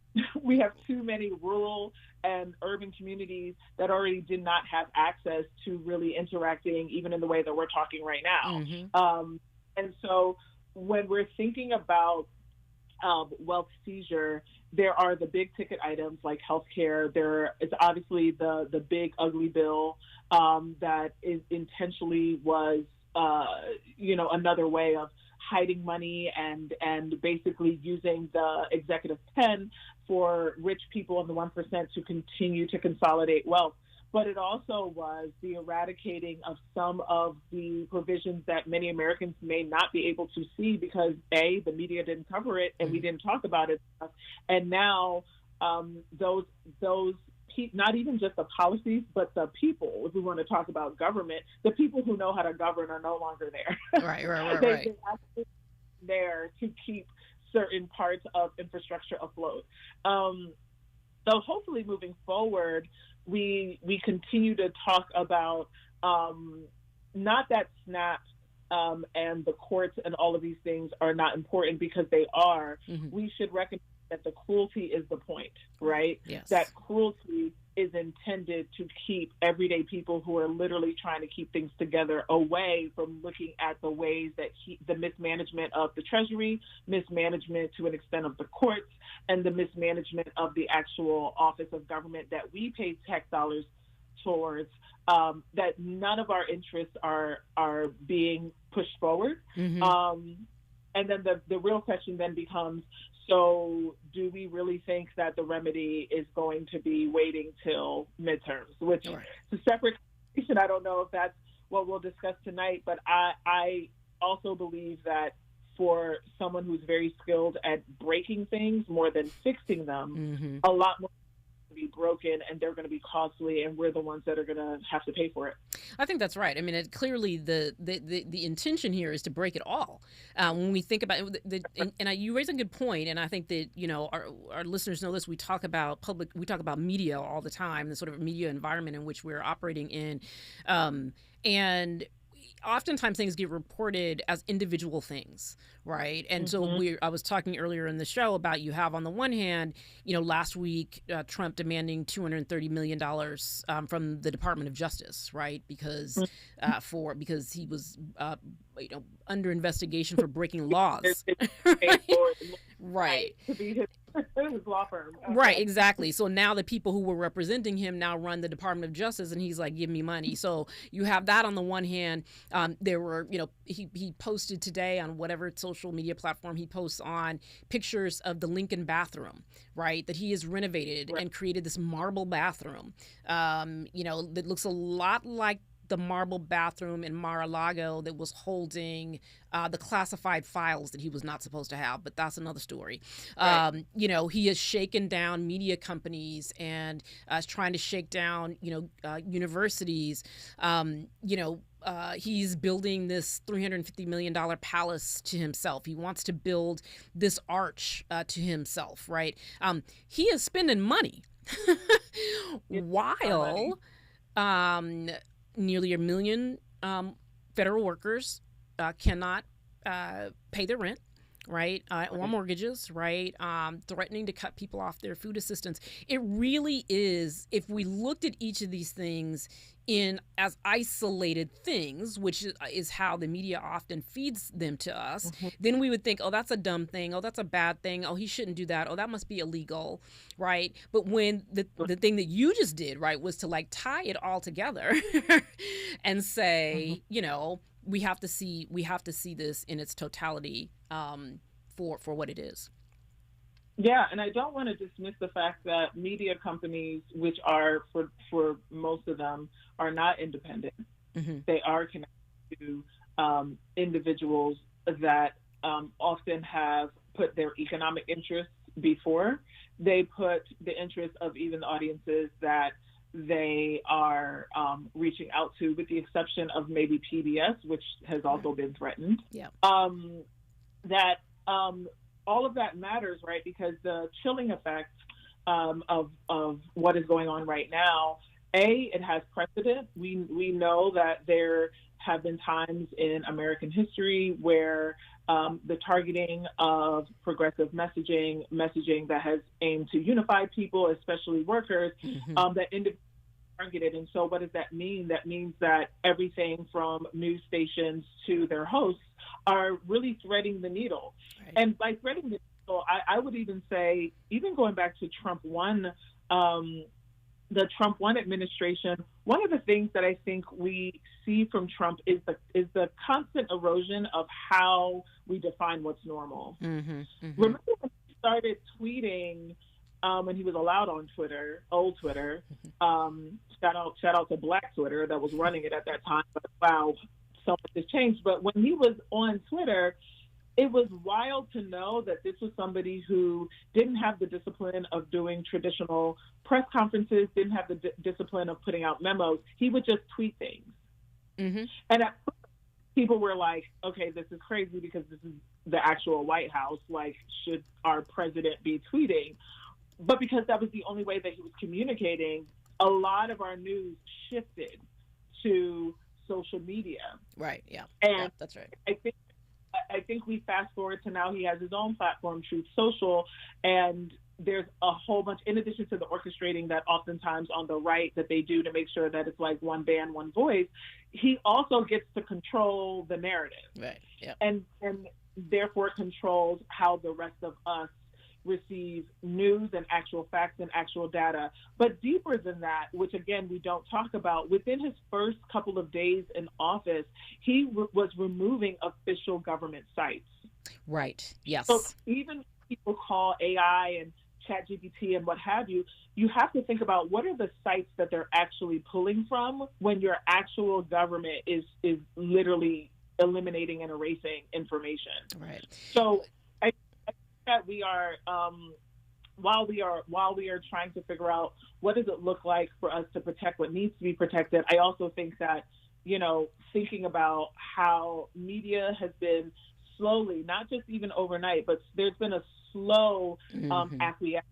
Speaker 28: We have too many rural and urban communities that already did not have access to really interacting, even in the way that we're talking right now. Mm-hmm. And so when we're thinking about wealth seizure, there are the big ticket items like healthcare. There is obviously the big ugly bill that is intentionally was another way of hiding money and basically using the executive pen for rich people in the 1% to continue to consolidate wealth. But it also was the eradicating of some of the provisions that many Americans may not be able to see because, A, the media didn't cover it and we didn't talk about it enough. And now those not even just the policies, but the people, if we want to talk about government, the people who know how to govern are no longer there. Right. They're actually there to keep certain parts of infrastructure afloat. So hopefully moving forward, we continue to talk about not that SNAP and the courts and all of these things are not important, because they are. Mm-hmm. We should recognize that the cruelty is the point, right? Yes. That cruelty is intended to keep everyday people who are literally trying to keep things together away from looking at the ways that the mismanagement of the Treasury, mismanagement to an extent of the courts, and the mismanagement of the actual office of government that we pay tax dollars towards, that none of our interests are being pushed forward. And then the real question then becomes, so do we really think that the remedy is going to be waiting till midterms, which is a separate conversation. I don't know if that's what we'll discuss tonight, but I also believe that for someone who's very skilled at breaking things more than fixing them, a lot more be broken, and they're going to be costly, and we're the ones that are going to have to pay for it.
Speaker 3: I think that's right. I mean, clearly the intention here is to break it all. When we think about it, you raise a good point, and I think that our listeners know this. We talk about media all the time, the sort of media environment in which we're operating in, and oftentimes things get reported as individual things, right? And so I was talking earlier in the show about, you have on the one hand, last week Trump demanding $230 million from the Department of Justice, right? Because he was under investigation for breaking laws. Right.
Speaker 28: To be his law firm.
Speaker 3: Right, exactly. So now the people who were representing him now run the Department of Justice, and he's like, give me money. So you have that on the one hand. There were, he posted today on whatever social media platform he posts on, pictures of the Lincoln bathroom, right, that he has renovated and created this marble bathroom, that looks a lot like the marble bathroom in Mar-a-Lago that was holding the classified files that he was not supposed to have, but that's another story. Right. He has shaken down media companies and is trying to shake down, universities. He's building this $350 million palace to himself. He wants to build this arch to himself, right? He is spending money while nearly 1 million federal workers cannot pay their rent, right, or mortgages, right, threatening to cut people off their food assistance. It really is, if we looked at each of these things as isolated things, which is how the media often feeds them to us, then we would think, oh, that's a dumb thing. Oh, that's a bad thing. Oh, he shouldn't do that. Oh, that must be illegal, right? But when the thing that you just did, right, was to like tie it all together and say, we have to see this in its totality for what it is.
Speaker 28: Yeah, and I don't want to dismiss the fact that media companies, which are for most of them, are not independent. They are connected to individuals that often have put their economic interests before they put the interests of even the audiences that they are reaching out to, with the exception of maybe PBS, which has also been threatened.
Speaker 3: Yeah.
Speaker 28: All of that matters, right? Because the chilling effect of what is going on right now, it has precedent. We know that there have been times in American history where the targeting of progressive messaging that has aimed to unify people, especially workers, that individuals targeted. And so what does that mean? That means that everything from news stations to their hosts are really threading the needle. Right. And by threading the needle, I would even say, even going back to Trump 1, the Trump 1 administration, one of the things that I think we see from Trump is the constant erosion of how we define what's normal. Remember when he started tweeting when he was allowed on Twitter, old Twitter, shout out to Black Twitter that was running it at that time, but wow, so much has changed. But when he was on Twitter, it was wild to know that this was somebody who didn't have the discipline of doing traditional press conferences, didn't have the discipline of putting out memos. He would just tweet things. And at first, people were like, okay, this is crazy because this is the actual White House. Like, should our president be tweeting? But because that was the only way that he was communicating, a lot of our news shifted to social media.
Speaker 3: Right, yeah.
Speaker 28: And
Speaker 3: that's right.
Speaker 28: I think we fast forward to now he has his own platform, Truth Social, and there's a whole bunch, in addition to the orchestrating that oftentimes on the right that they do to make sure that it's like one band, one voice, he also gets to control the narrative.
Speaker 3: Right. Yeah.
Speaker 28: And therefore controls how the rest of us receive news and actual facts and actual data. But deeper than that, which again, we don't talk about, within his first couple of days in office, he was removing official government sites.
Speaker 3: Right. Yes.
Speaker 28: So even people call AI and ChatGPT and what have you, you have to think about what are the sites that they're actually pulling from when your actual government is literally eliminating and erasing information.
Speaker 3: Right.
Speaker 28: So I think that we are, while we are trying to figure out what does it look like for us to protect what needs to be protected, I also think that, thinking about how media has been slowly, not just even overnight, but there's been a slow acquiescence,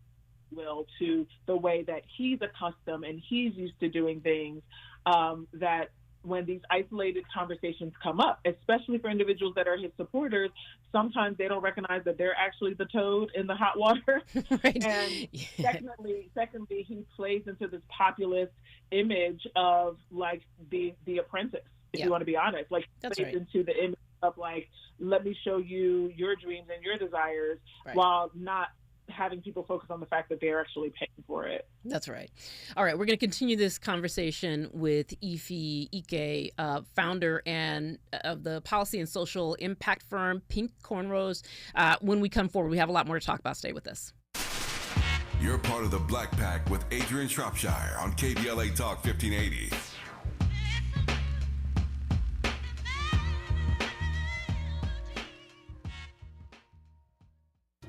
Speaker 28: to the way that he's accustomed and he's used to doing things, that when these isolated conversations come up, especially for individuals that are his supporters, sometimes they don't recognize that they're actually the toad in the hot water.
Speaker 3: Right.
Speaker 28: And secondly, he plays into this populist image of like the apprentice, if you want to be honest. Like,
Speaker 3: that's
Speaker 28: plays
Speaker 3: right.
Speaker 28: into the image of like, let me show you your dreams and your desires,
Speaker 3: right,
Speaker 28: while not having people focus on the fact that they're actually paying for it.
Speaker 3: That's right. All right, we're going to continue this conversation with Ife Ike, founder and of the policy and social impact firm Pink Cornrows. When we come forward, we have a lot more to talk about. Stay with us.
Speaker 5: You're part of the Black Pack with Adrianne Shropshire on KBLA Talk 1580.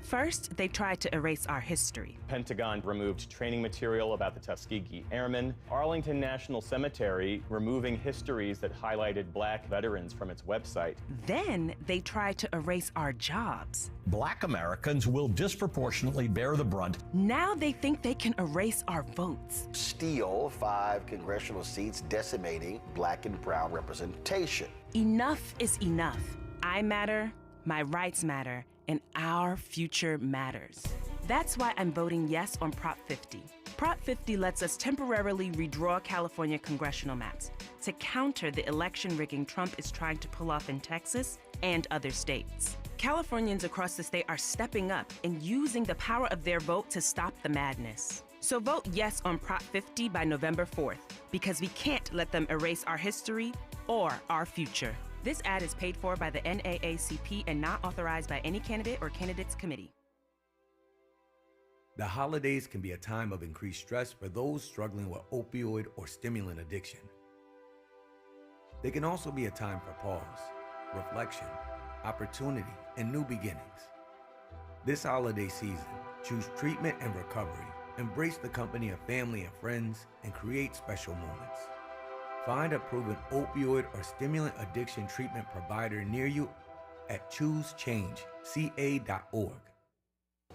Speaker 21: First, they tried to erase our history.
Speaker 22: Pentagon removed training material about the Tuskegee Airmen. Arlington National Cemetery removing histories that highlighted black veterans from its website.
Speaker 21: Then they tried to erase our jobs.
Speaker 23: Black Americans will disproportionately bear the brunt.
Speaker 21: Now they think they can erase our votes.
Speaker 24: Steal 5 congressional seats, decimating black and brown representation.
Speaker 21: Enough is enough. I matter, my rights matter, and our future matters. That's why I'm voting yes on Prop 50. Prop 50 lets us temporarily redraw California congressional maps to counter the election rigging Trump is trying to pull off in Texas and other states. Californians across the state are stepping up and using the power of their vote to stop the madness. So vote yes on Prop 50 by November 4th, because we can't let them erase our history or our future. This ad is paid for by the NAACP and not authorized by any candidate or candidates committee.
Speaker 2: The holidays can be a time of increased stress for those struggling with opioid or stimulant addiction. They can also be a time for pause, reflection, opportunity, and new beginnings. This holiday season, choose treatment and recovery, embrace the company of family and friends, and create special moments. Find a proven opioid or stimulant addiction treatment provider near you at choosechangeca.org.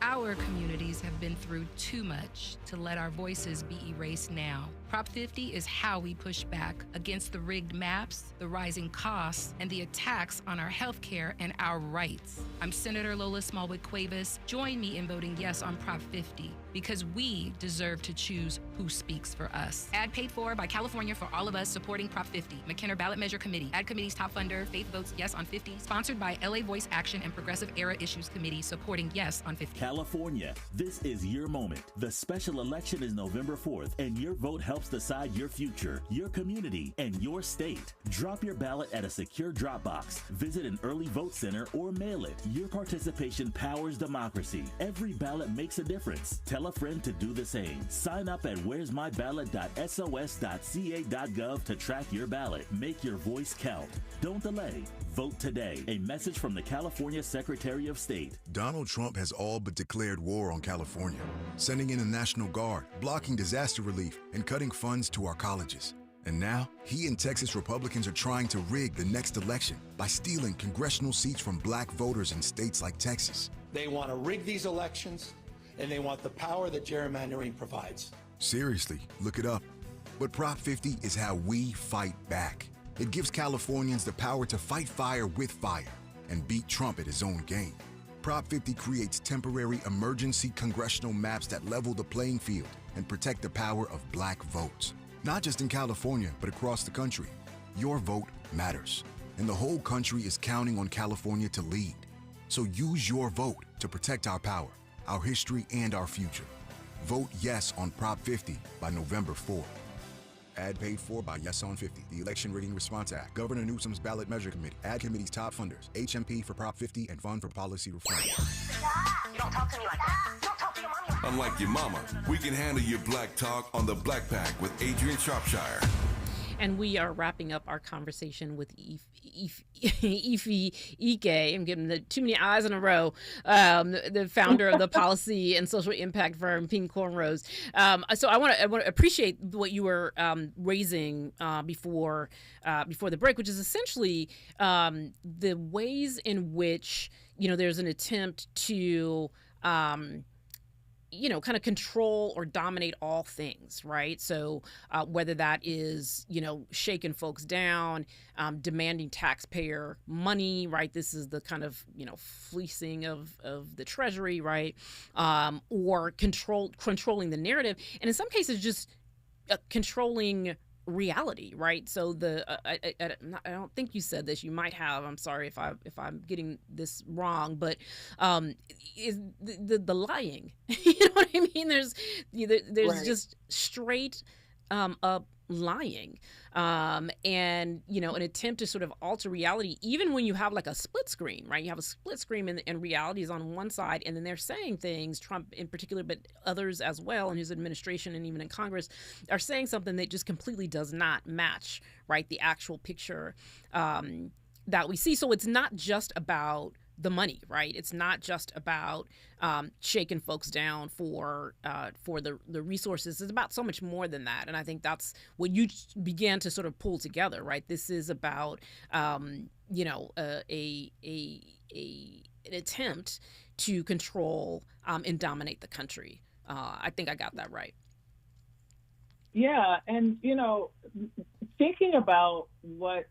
Speaker 4: Our communities have been through too much to let our voices be erased now. Prop 50 is how we push back against the rigged maps, the rising costs, and the attacks on our health care and our rights. I'm Senator Lola Smallwood-Cuevas. Join me in voting yes on Prop 50, because we deserve to choose who speaks for us. Ad paid for by California for All of Us, supporting Prop 50. McKenna Ballot Measure Committee. Ad Committee's top funder, Faith votes yes on 50. Sponsored by LA Voice Action and Progressive Era Issues Committee, supporting yes on 50.
Speaker 25: California, this is your moment. The special election is November 4th, and your vote helps decide your future, your community, and your state. Drop your ballot at a secure drop box. Visit an early vote center or mail it. Your participation powers democracy. Every ballot makes a difference. Tell a friend to do the same. Sign up at where'smyballot.sos.ca.gov to track your ballot. Make your voice count. Don't delay. Vote today. A message from the California Secretary of State.
Speaker 26: Donald Trump has all but declared war on California, sending in a National Guard, blocking disaster relief, and cutting funds to our colleges. And now, he and Texas Republicans are trying to rig the next election by stealing congressional seats from black voters in states like Texas.
Speaker 27: They want to rig these elections, and they want the power that gerrymandering provides.
Speaker 26: Seriously, look it up. But Prop 50 is how we fight back. It gives Californians the power to fight fire with fire and beat Trump at his own game. Prop 50 creates temporary emergency congressional maps that level the playing field and protect the power of black votes. Not just in California, but across the country. Your vote matters, and the whole country is counting on California to lead. So use your vote to protect our power, our history, and our future. Vote yes on Prop 50 by November 4th. Ad paid for by Yes on 50, the Election Rigging Response Act, Governor Newsom's Ballot Measure Committee, Ad Committee's top funders, HMP for Prop 50, and Fund for Policy Reform.
Speaker 1: You don't talk to me like that. You don't talk to your mommy like that.
Speaker 5: Unlike your mama, we can handle your black talk on the Black Pack with Adrianne Shropshire.
Speaker 3: And we are wrapping up our conversation with Ife Ike. I'm giving too many eyes in a row. The founder of the policy and social impact firm Pink Cornrows. So I want to appreciate what you were raising before the break, which is essentially the ways in which there's an attempt to kind of control or dominate all things, right? So whether that is, shaking folks down, demanding taxpayer money, right? This is the kind of, fleecing of the Treasury, right? Or controlling the narrative. And in some cases, just controlling reality, right? So I don't think you said this. You might have. I'm sorry if I'm getting this wrong, but is the lying? You know what I mean? There's right. Just straight up lying, and an attempt to sort of alter reality, even when you have like a split screen, right? You have a split screen and reality is on one side, and then they're saying things, Trump in particular, but others as well in his administration and even in Congress are saying something that just completely does not match, right, the actual picture that we see. So it's not just about the money, right? It's not just about shaking folks down for the resources. It's about so much more than that. And I think that's what you began to sort of pull together, right? This is about an attempt to control and dominate the country. I think I got that right.
Speaker 28: Yeah, and thinking about what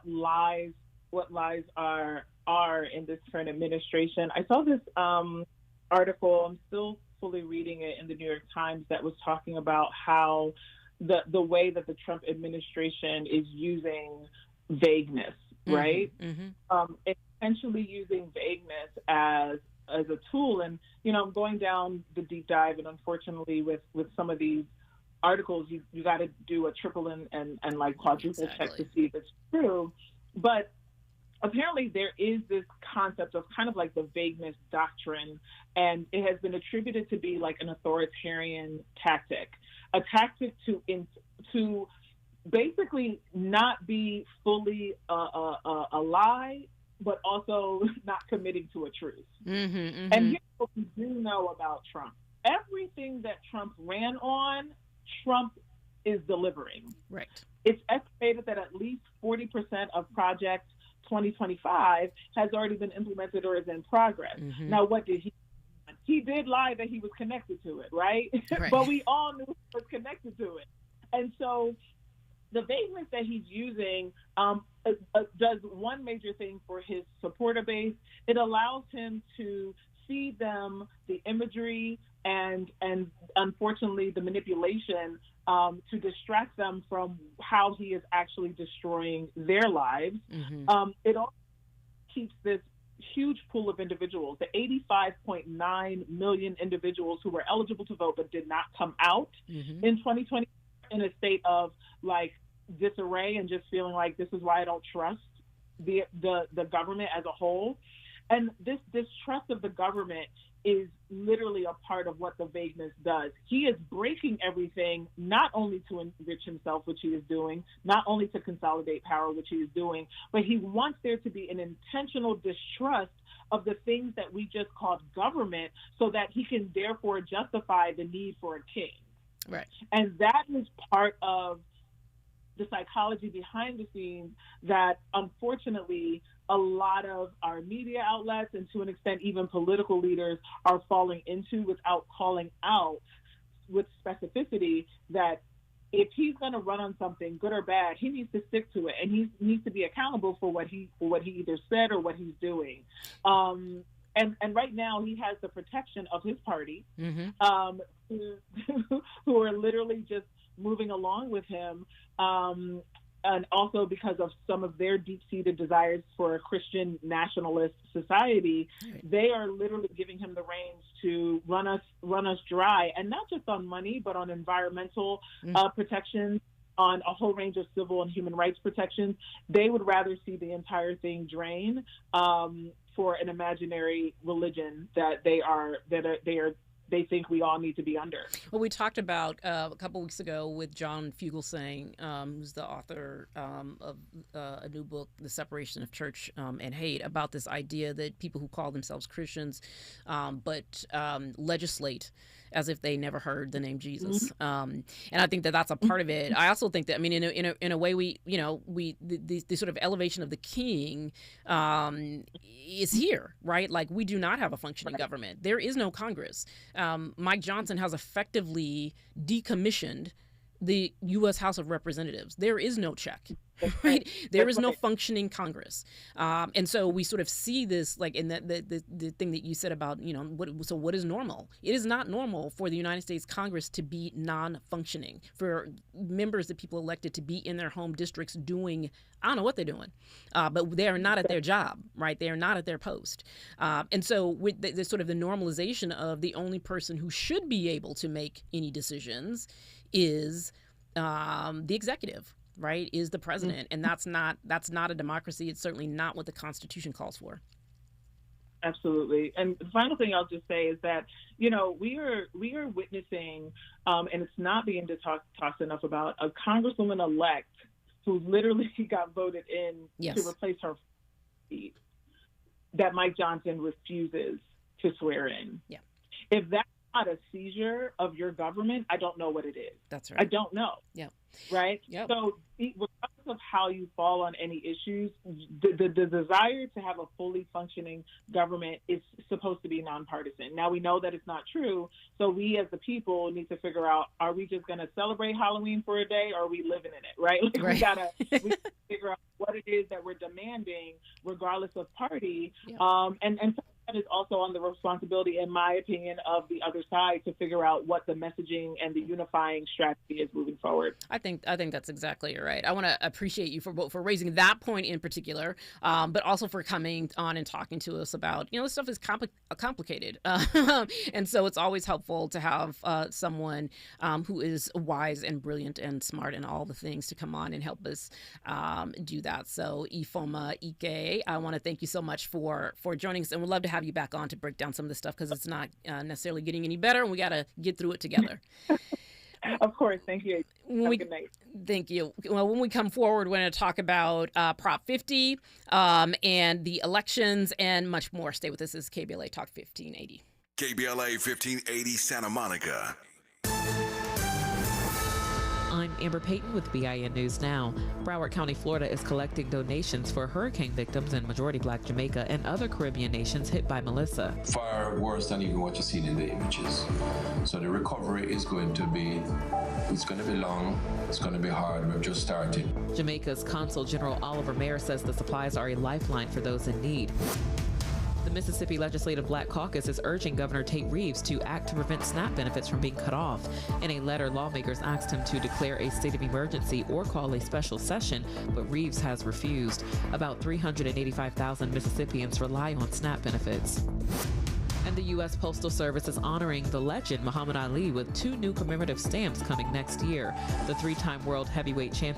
Speaker 28: lies are in this current administration. I saw this article, I'm still fully reading it, in the New York Times that was talking about how the way that the Trump administration is using vagueness, right? Mm-hmm. Essentially using vagueness as a tool. And, I'm going down the deep dive, and unfortunately with some of these articles, you got to do a triple and like quadruple check to see if it's true. But apparently there is this concept of kind of like the vagueness doctrine, and it has been attributed to be like an authoritarian tactic, a tactic to basically not be fully a lie, but also not committing to a truth. Mm-hmm, mm-hmm. And here's what we do know about Trump. Everything that Trump ran on, Trump is delivering.
Speaker 3: Right.
Speaker 28: It's estimated that at least 40% of Project 2025 has already been implemented or is in progress. Mm-hmm. Now, what did he do? He did lie that he was connected to it, right? But we all knew he was connected to it. And so the vagueness that he's using does one major thing for his supporter base. It allows him to feed them the imagery and unfortunately the manipulation to distract them from how he is actually destroying their lives. Mm-hmm. It also keeps this huge pool of individuals, the 85.9 million individuals who were eligible to vote but did not come out mm-hmm. in 2020, in a state of like disarray and just feeling like this is why I don't trust the government as a whole. And this distrust of the government is literally a part of what the vagueness does. He is breaking everything, not only to enrich himself, which he is doing, not only to consolidate power, which he is doing, but he wants there to be an intentional distrust of the things that we just called government so that he can therefore justify the need for a king.
Speaker 3: Right.
Speaker 28: And that is part of the psychology behind the scenes that unfortunately a lot of our media outlets and to an extent even political leaders are falling into without calling out with specificity that if he's going to run on something, good or bad, he needs to stick to it, and he needs to be accountable for what he either said or what he's doing. And right now he has the protection of his party, who are literally just moving along with him. And also because of some of their deep-seated desires for a Christian nationalist society, they are literally giving him the reins to run us dry, and not just on money, but on environmental protections, on a whole range of civil and human rights protections. They would rather see the entire thing drain for an imaginary religion that they think we all need to be under.
Speaker 3: Well, we talked about a couple weeks ago with John Fugelsang, who's the author of a new book, The Separation of Church and Hate, about this idea that people who call themselves Christians but legislate as if they never heard the name Jesus. And I think that that's a part of it. I also think that, I mean, in a way, the sort of elevation of the king is here, right? Like, we do not have a functioning government. There is no Congress. Mike Johnson has effectively decommissioned the U.S. House of Representatives. There is no check, right? There is no functioning Congress. And so we sort of see this, like, in the thing that you said about, what is normal? It is not normal for the United States Congress to be non-functioning, for members that people elected to be in their home districts doing, I don't know what they're doing, but they are not at their job, right? They are not at their post. And so with the sort of the normalization of the only person who should be able to make any decisions is the executive, right? Is the president, and that's not a democracy. It's certainly not what the Constitution calls for.
Speaker 28: Absolutely. And the final thing I'll just say is that we are witnessing, and it's not being talked enough about, a congresswoman-elect who literally got voted in to replace her seat that Mike Johnson refuses to swear in. Yeah. If that's not a seizure of your government, I don't know what it is. That's right. I don't know. Yeah. Right? Yep. So regardless of how you fall on any issues, the desire to have a fully functioning government is supposed to be nonpartisan. Now, we know that it's not true, so we as the people need to figure out, are we just going to celebrate Halloween for a day, or are we living in it, right? Like, we gotta figure out what it is that we're demanding regardless of party. Yep. And that is also on the responsibility, in my opinion, of the other side to figure out what the messaging and the unifying strategy is moving forward.
Speaker 3: I think that's exactly right. I want to appreciate you for raising that point in particular, but also for coming on and talking to us about, this stuff is complicated. And so it's always helpful to have someone who is wise and brilliant and smart and all the things to come on and help us do that. So Ifeoma Ike, I want to thank you so much for joining us, and we'd love to have you back on to break down some of this stuff, because it's not necessarily getting any better, and we got to get through it together.
Speaker 28: Of course. Thank you. Have a good night.
Speaker 3: Thank you. Well, when we come forward, we're going to talk about Prop 50 and the elections and much more. Stay with us. This is KBLA Talk 1580.
Speaker 5: KBLA 1580 Santa Monica.
Speaker 15: I'm Amber Payton with BIN News Now. Broward County, Florida is collecting donations for hurricane victims in majority black Jamaica and other Caribbean nations hit by Melissa.
Speaker 6: Far worse than even what you've seen in the images. So the recovery is going to be long, it's going to be hard. We've just started.
Speaker 15: Jamaica's Consul General Oliver Mayer says the supplies are a lifeline for those in need. The Mississippi Legislative Black Caucus is urging Governor Tate Reeves to act to prevent SNAP benefits from being cut off. In a letter, lawmakers asked him to declare a state of emergency or call a special session, but Reeves has refused. About 385,000 Mississippians rely on SNAP benefits. And the U.S. Postal Service is honoring the legend Muhammad Ali with 2 new commemorative stamps coming next year. The 3-time world heavyweight champion